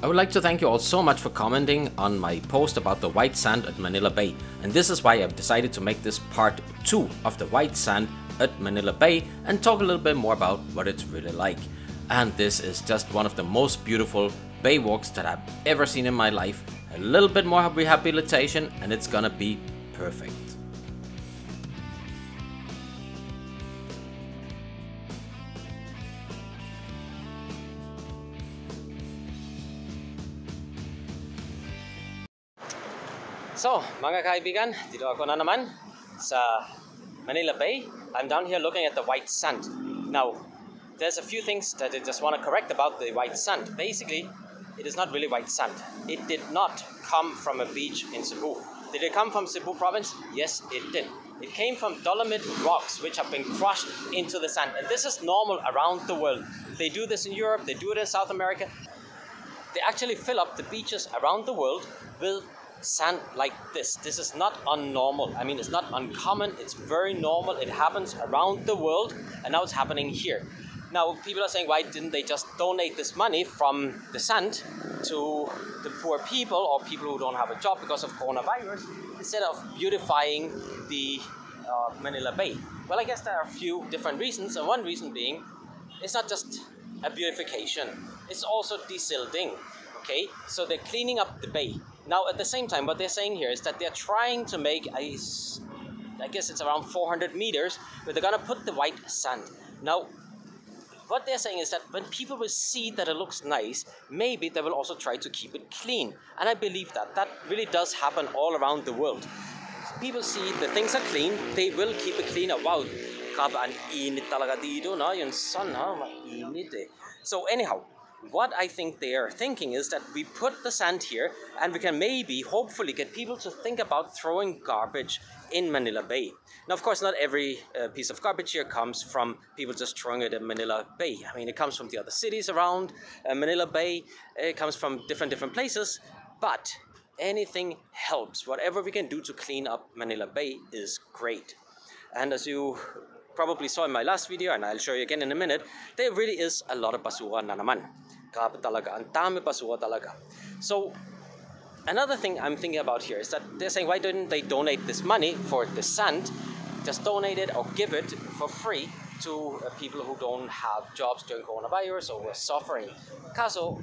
I would like to thank you all so much for commenting on my post about the white sand at Manila Bay, and this is why I've decided to make this part 2 of the white sand at Manila Bay and talk a little bit more about what it's really like. And this is just one of the most beautiful bay walks that I've ever seen in my life. A little bit more rehabilitation and it's gonna be perfect. So, mga kaibigan, dito ako na naman sa Manila Bay. I'm down here looking at the white sand. Now, there's a few things that I just want to correct about the white sand. Basically, it is not really white sand. It did not come from a beach in Cebu. Did it come from Cebu province? Yes, it did. It came from Dolomite rocks, which have been crushed into the sand. And this is normal around the world. They do this in Europe, they do it in South America. They actually fill up the beaches around the world with sand like this. This is not unnormal. I mean, it's not uncommon. It's very normal. It happens around the world, and now it's happening here. Now, people are saying, why didn't they just donate this money from the sand to the poor people or people who don't have a job because of coronavirus instead of beautifying the Manila Bay? Well, I guess there are a few different reasons, and one reason being it's not just a beautification. It's also desilting. Okay, so they're cleaning up the bay. Now, at the same time, what they're saying here is that they're trying to make I guess it's around 400 meters, where they're gonna put the white sand. Now, what they're saying is that when people will see that it looks nice, maybe they will also try to keep it clean. And I believe that really does happen all around the world. People see the things are clean, they will keep it clean. Wow, grabe ang init talaga dito, no? Yung sun, ha? Mainit eh. So anyhow, what I think they are thinking is that we put the sand here and we can maybe, hopefully, get people to think about throwing garbage in Manila Bay. Now, of course, not every piece of garbage here comes from people just throwing it in Manila Bay. I mean, it comes from the other cities around Manila Bay. It comes from different places. But anything helps. Whatever we can do to clean up Manila Bay is great. And as you probably saw in my last video, and I'll show you again in a minute, there really is a lot of basura na naman. Grabe talaga, ang dami basura talaga. So, another thing I'm thinking about here is that they're saying, why didn't they donate this money for the sand? Just donate it or give it for free to people who don't have jobs during coronavirus or who are suffering. Kaso,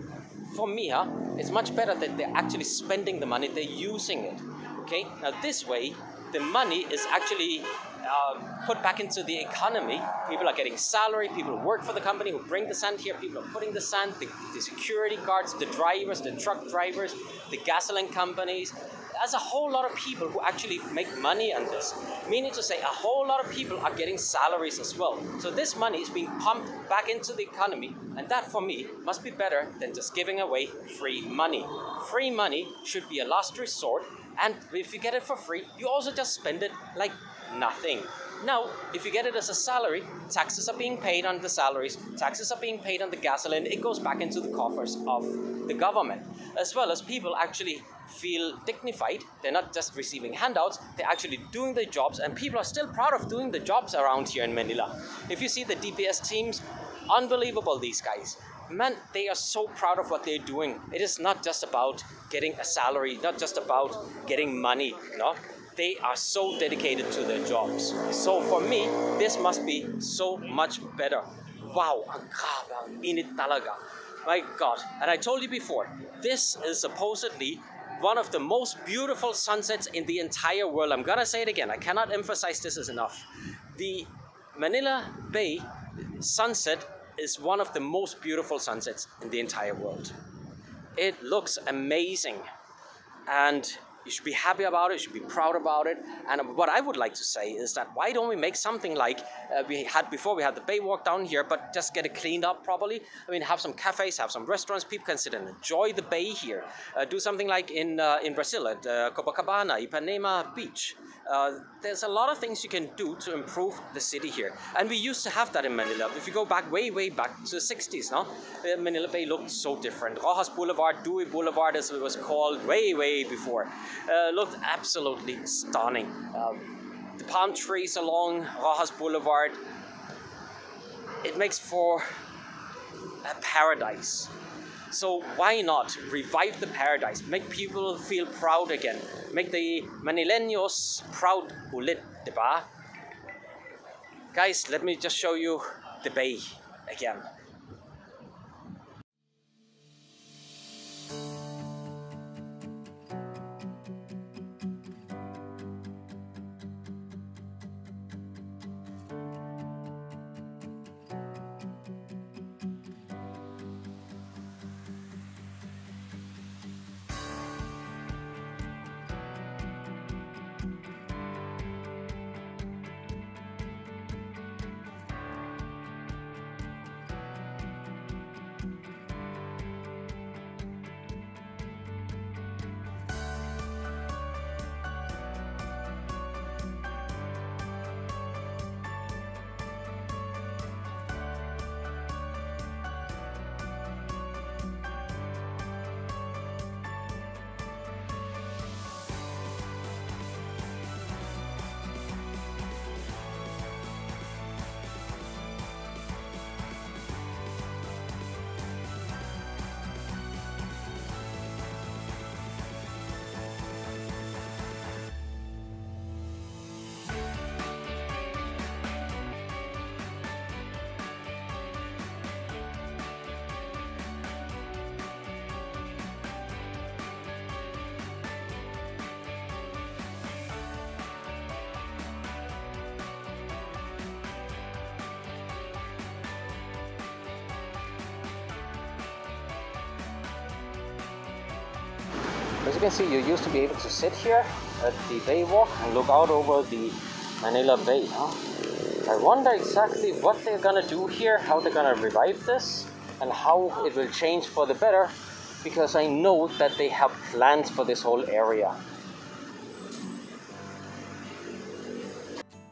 for me, it's much better that they're actually spending the money, they're using it. Okay, now this way, the money is actually put back into the economy. People are getting salary, people who work for the company who bring the sand here, people are putting the sand, the security guards, the drivers, the truck drivers, the gasoline companies. There's a whole lot of people who actually make money on this. Meaning to say, a whole lot of people are getting salaries as well. So this money is being pumped back into the economy, and that for me must be better than just giving away free money. Free money should be a last resort, and if you get it for free, you also just spend it like nothing. Now, if you get it as a salary, taxes are being paid on the salaries, taxes are being paid on the gasoline, it goes back into the coffers of the government. As well as people actually feel dignified, they're not just receiving handouts, they're actually doing their jobs, and people are still proud of doing the jobs around here in Manila. If you see the DPS teams, unbelievable, these guys. Man, they are so proud of what they're doing. It is not just about getting a salary, not just about getting money, no? They are so dedicated to their jobs. So for me, this must be so much better. Wow, ang grabe, ang init talaga. My God. And I told you before, this is supposedly one of the most beautiful sunsets in the entire world. I'm gonna say it again. I cannot emphasize this as enough. The Manila Bay sunset is one of the most beautiful sunsets in the entire world. It looks amazing. And you should be happy about it, you should be proud about it. And what I would like to say is that why don't we make something like we had before? We had the bay walk down here, but just get it cleaned up properly. I mean, have some cafes, have some restaurants, people can sit and enjoy the bay here. Do something like in Brazil at Copacabana, Ipanema Beach. There's a lot of things you can do to improve the city here. And we used to have that in Manila. If you go back, way back to the 60s, no? Manila Bay looked so different. Rojas Boulevard, Dewey Boulevard, as it was called, way before. Looked absolutely stunning. The palm trees along Rojas Boulevard, it makes for a paradise. So why not revive the paradise, make people feel proud again, make the Manileños proud ulit, diba? Guys, let me just show you the bay again. As you can see, you used to be able to sit here at the bay walk and look out over the Manila Bay. Huh? I wonder exactly what they're gonna do here, how they're gonna revive this, and how it will change for the better, because I know that they have plans for this whole area.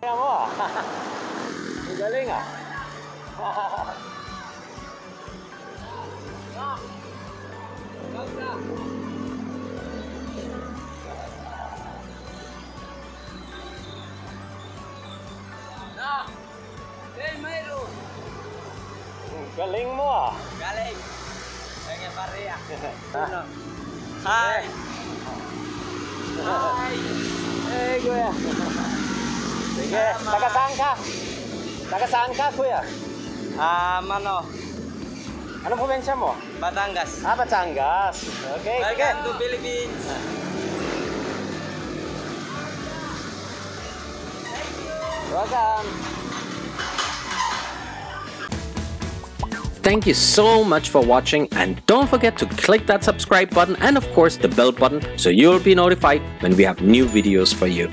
Ang galing ah. Galing mo ah. Galing. Kaya pareha. Hi. Hi. Hey, Kuya. Sige, taga saan ka? Taga saan ka, Kuya? Mano? Anong probinsya mo? Batangas. Batangas. Okay, sige. Welcome to Philippines. Welcome. Thank you so much for watching, and don't forget to click that subscribe button and of course the bell button so you'll be notified when we have new videos for you.